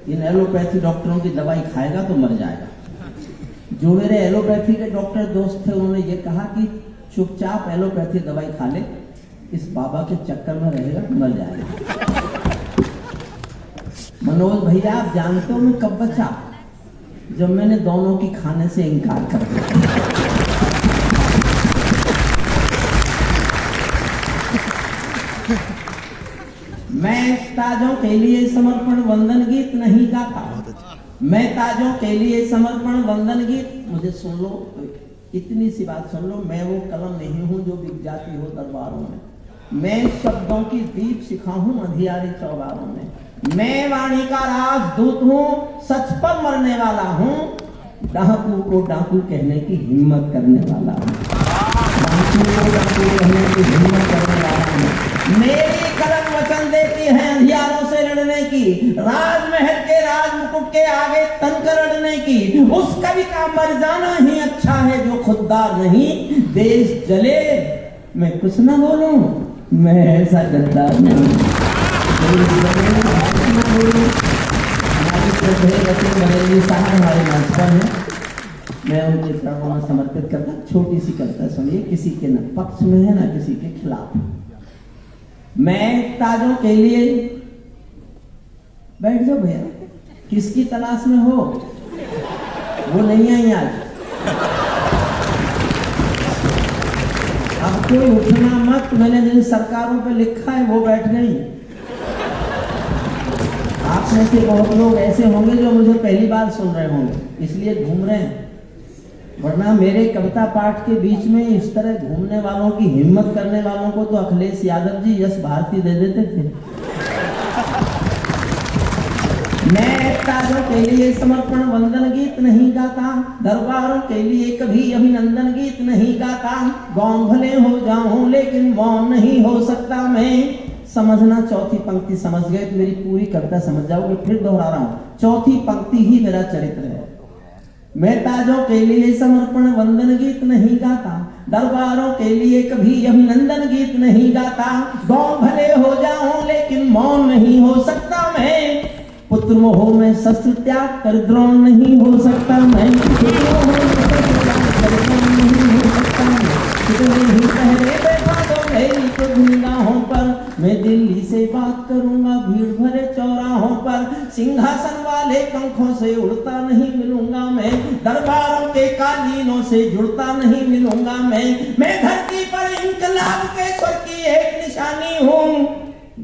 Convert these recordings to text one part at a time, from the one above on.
इन allopathy डॉक्टरों की दवाई खाएगा तो मर जाएगा। जो मेरे एलोपैथी के डॉक्टर दोस्त थे उन्होंने ये कहा कि चुपचाप एलोपैथी दवाई खा ले, इस बाबा के चक्कर में रहेगा मर जाएगा। मनोज भैया आप जानते हो मैं कब बचा? जब मैंने दोनों की खाने से इनकार कर दिया। मैं ताजों के लिए समर्पण वंदन गीत नहीं गाता, मैं ताजों के लिए समर्पण वंदन गीत। मुझे सुन लो, इतनी सी बात सुन लो, मैं वो कलम नहीं हूं जो बिक जाती हो दरबारों में। मैं शब्दों की दीप शिखा हूं अंधियारे चौबारों में। मैं वाणी का राजदूत हूं, सच पर मरने वाला हूं, डाकू को डाकू कहने की हिम्मत करने वाला हूं, डाकू को डाकू कहने की हिम्मत करने वाला हूं। मेरी कलम वचन देती है अंधियारों से लड़ने की, राजमहल के राज मुकुट के आगे तनकर लड़ने की। उस कवि का मर जाना ही अच्छा है जो खुददार नहीं। देश जले मैं कुछ ना बोलूं, मैं ऐसा गद्दार नहीं। हमारे मंच पर हैं, मैं उनके चरणों में समर्पित करता छोटी सी कविता सुनिए, किसी के न पक्ष में है ना किसी के खिलाफ। मैं ताजों के लिए, बैठ जाओ भैया, किसकी तलाश में हो? वो नहीं आई आज। अब कोई उठना मत, मैंने जिन सरकारों पे लिखा है वो बैठ गई। आप में से बहुत लोग ऐसे होंगे जो मुझे पहली बार सुन रहे होंगे, इसलिए घूम रहे हैं, वरना मेरे कविता पाठ के बीच में इस तरह घूमने वालों की हिम्मत करने वालों को तो अखिलेश यादव जी यश भारती दे देते थे। मैं ताजों के लिए समर्पण वंदन गीत नहीं गाता, दरबारों के लिए कभी अभिनंदन गीत नहीं गाता। गौन भले हो जाऊं लेकिन मौन नहीं हो सकता मैं। समझना, चौथी पंक्ति समझ गए तो मेरी पूरी कविता समझ जाओगे। फिर दोहरा रहा हूं, चौथी पंक्ति ही मेरा चरित्र है। मैं ताजों के लिए समर्पण वंदन गीत नहीं गाता, दरबारों के लिए कभी अभिनंदन गीत नहीं गाता। गौन भले हो जाऊं लेकिन मौन नहीं हो सकता मैं। पुत्र मोह में शस्त्र त्याग कर द्रोण नहीं हो सकता मैं। निगाहों पर मैं दिल्ली से बात करूंगा, भीड़ भरे चौराहों पर सिंहासन वाले पंखों से उड़ता नहीं मिलूंगा मैं। दरबारों के कालीनों से जुड़ता नहीं मिलूंगा मैं धरती पर इंकलाब के स्वर की एक निशानी हूँ।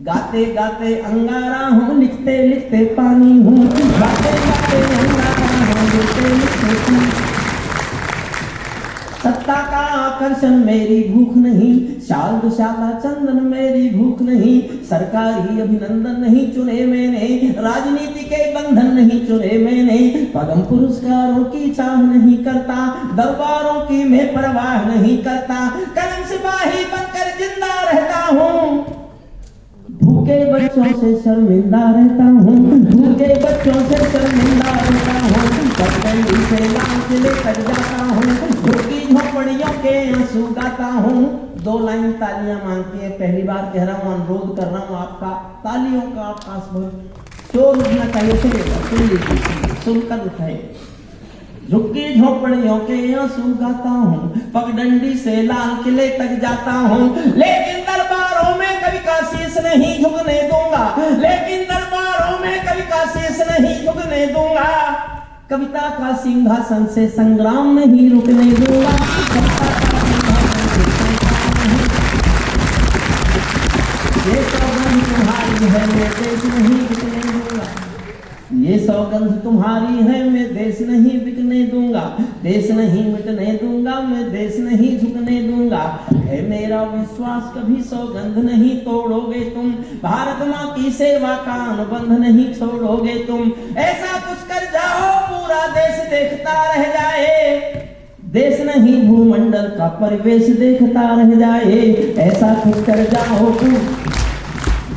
गाते गाते अंगारा हूँ, लिखते लिखते पानी हूँ। गाते गाते अंगारा हूँ, लिखते लिखते पानी। सत्ता का आकर्षण मेरी भूख नहीं, शाल दुशाला चंदन मेरी भूख नहीं। सरकारी अभिनंदन नहीं चुने मैंने, राजनीति के बंधन नहीं चुने मैंने। पद्म पुरस्कारों की चाह नहीं करता, दरबारों की मैं परवाह नहीं करता। कलम सिपाही बनकर जिंदा रहता हूँ, भूखे बच्चों से शर्मिंदा रहता हूँ, भूखे बच्चों से शर्मिंदा रहता हूँ। पगडंडी से लाश लेकर जाता हूँ, झुग्गी झोपड़ियों के आंसू गाता हूँ। 2 लाइन तालियां मांगती है, पहली बार कह रहा हूँ, अनुरोध कर रहा हूँ आपका, तालियों का आकाश भर शोर उठना चाहिए। सुनकर उठाए। झुग्गी झोपड़ियों के आंसू गाता हूँ, पगडंडी से लाल किले तक जाता हूँ। लेकिन दरबारों में कभी का शीश नहीं झुकने दूंगा, लेकिन दरबारों में कभी का शीश नहीं झुकने दूंगा। कविता का सिंहासन से संग्राम नहीं रुकने दूंगा। ये सौगंध तुम्हारी है मैं देश नहीं बिकने दूंगा, ये सौगंध तुम्हारी है मैं देश नहीं बिकने दूंगा। देश नहीं मिटने दूंगा मैं, देश नहीं झुकने दूंगा। है मेरा विश्वास कभी सौगंध नहीं तोड़ोगे तुम, भारत माँ की सेवा का अनुबंध नहीं छोड़ोगे तुम। ऐसा कुछ कर जाओ पूरा देश देखता रह जाए, देश नहीं भूमंडल का परिवेश देखता रह जाए। ऐसा कुछ कर जाओ तुम।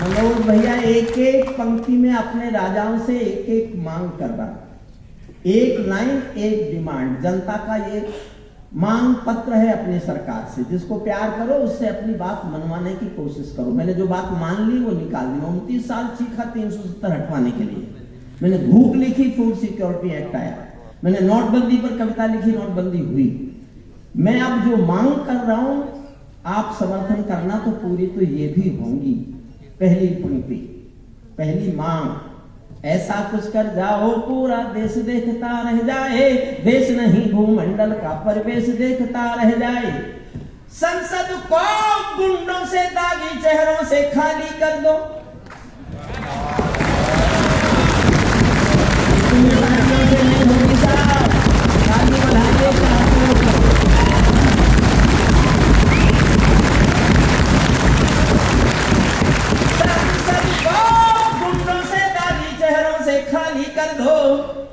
मनोज भैया एक एक पंक्ति में अपने राजाओं से एक एक मांग कर रहा, एक लाइन एक डिमांड। जनता का ये मांग पत्र है अपनी सरकार से, जिसको प्यार करो उससे अपनी बात मनवाने की कोशिश करो। मैंने जो बात मान ली वो निकाल दी। 29 साल चीखा 370 हटवाने के लिए, मैंने भूख लिखी, फूड सिक्योरिटी एक्ट आया। मैंने नोटबंदी पर कविता लिखी, नोटबंदी हुई। मैं अब जो मांग कर रहा हूं आप समर्थन करना तो पूरी तो ये भी होंगी। पहली पंक्ति, पहली मांग, ऐसा कुछ कर जाओ पूरा देश देखता रह जाए, देश नहीं भूमंडल का परिवेश देखता रह जाए। संसद को गुंडों से, दागी चेहरों से खाली कर दो।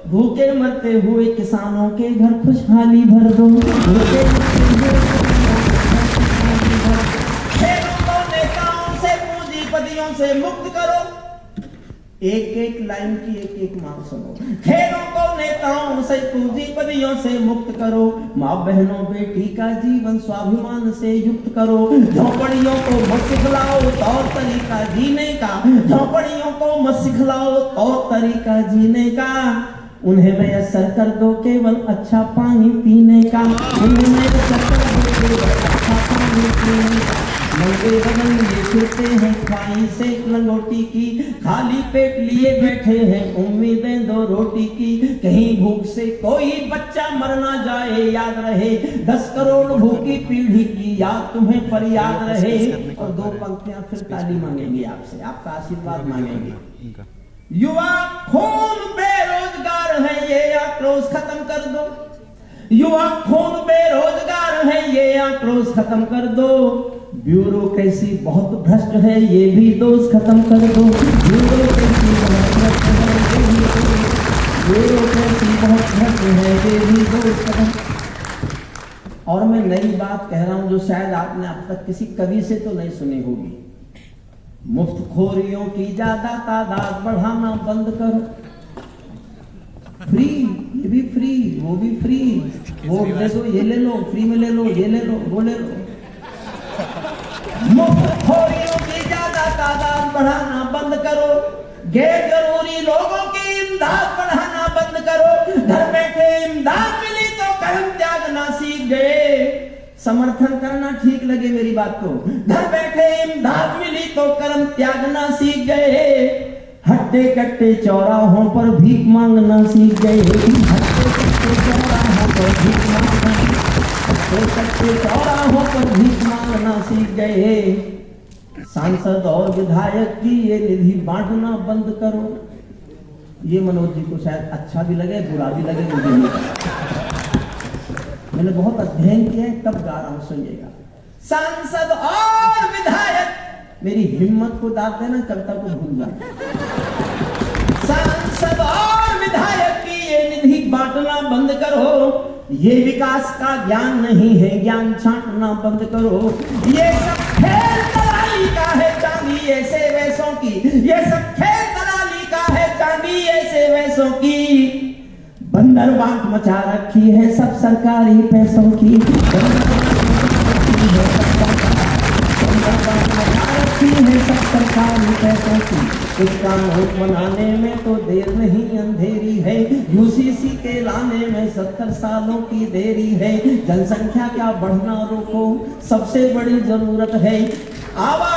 भूखे मरते हुए किसानों के घर खुशहाली भर दो। खेलों को नेताओं से, पूंजीपतियों से मुक्त करो। एक एक लाइन की एक एक मांग सुनो। खेलों को नेताओं से, पूंजीपतियों से मुक्त करो। माँ बहनों बेटी का जीवन स्वाभिमान से युक्त करो। झोपड़ियों को मत सिखलाओ तौर तरीका जीने का, झोपड़ियों को मत सिखलाओ तौर तरीका जीने का। उन्हें मैसर कर दो केवल अच्छा पानी पीने का, उन्हें मैसर कर दो केवल अच्छा पानी पीने का। नंगे बदन लिए फिरते हैं ख्वाहिश से लंगोटी की, खाली पेट लिए बैठे हैं उम्मीदें दो रोटी की। कहीं भूख से कोई बच्चा मर ना जाए, याद रहे 10 करोड़ भूखी पीढ़ी की याद तुम्हें पर याद रहे। और 2 पंक्तियां फिर ताली मांगेंगे आपसे, आपका आशीर्वाद मांगेंगे। युवा खून बेरोजगार है, ये आक्रोश खत्म कर दो। युवा खून बेरोजगार है, ये आक्रोश खत्म कर दो। ब्यूरोक्रेसी बहुत भ्रष्ट है, ये भी दोष खत्म कर दो। ब्यूरोक्रेसी बहुत भ्रष्ट है, ये भी ब्यूरोक्रेसी बहुत भ्रष्ट है, ये भी दोष खत्म। और मैं नई बात कह रहा हूं जो शायद आपने अब तक किसी कवि से तो नहीं सुनी होगी। मुफ्तखोरियों की ज्यादा तादाद बढ़ाना बंद करो। फ्री, ये भी फ्री, वो भी फ्री। वोट दे दो, ये ले लो, फ्री में ले लो, ये ले लो, वो ले लो। मुफ्तखोरियों की ज्यादा तादाद बढ़ाना बंद करो। गैर जरूरी लोगों की इमदाद बढ़ाना बंद करो। घर बैठे इमदाद मिली तो कर्म त्यागना सीख गए। समर्थन करना ठीक लगे मेरी बात को। घर बैठे इमदाद मिली तो कर्म त्यागना सीख गए। हट्टे कट्टे चौराहों पर भीख मांगना सीख गए। हट्टे कट्टे चौराहों पर भीख मांगना, हट्टे कट्टे चौराहों पर भीख मांगना सीख गए। सांसद और विधायक की ये निधि बांटना बंद करो। ये मनोज जी को शायद अच्छा भी लगे, बुरा भी लगे, मुझे नहीं पता। मैंने बहुत अध्ययन किया है, तब गा रहा हूं, सुनिएगा। सांसद और विधायक, मेरी हिम्मत को दाद देना, कविता को भूल जाए। सांसद और विधायक की ये निधि बांटना बंद करो। ये विकास का ज्ञान नहीं है, ज्ञान छांटना बंद करो। ये सब खेल दलाली का है, चांदी ऐसे वैसों की। ये सब खेल दलाली का है, चांदी ऐसे वैसों की। बंदर बांट मचा रखी है सब सरकारी पैसों की। सब सरकारी पैसों की। कुछ कानून बनाने में तो देर नहीं अंधेरी है, यूसीसी के लाने में 70 सालों की देरी है। जनसंख्या क्या बढ़ना रोको, सबसे बड़ी जरूरत है आवाज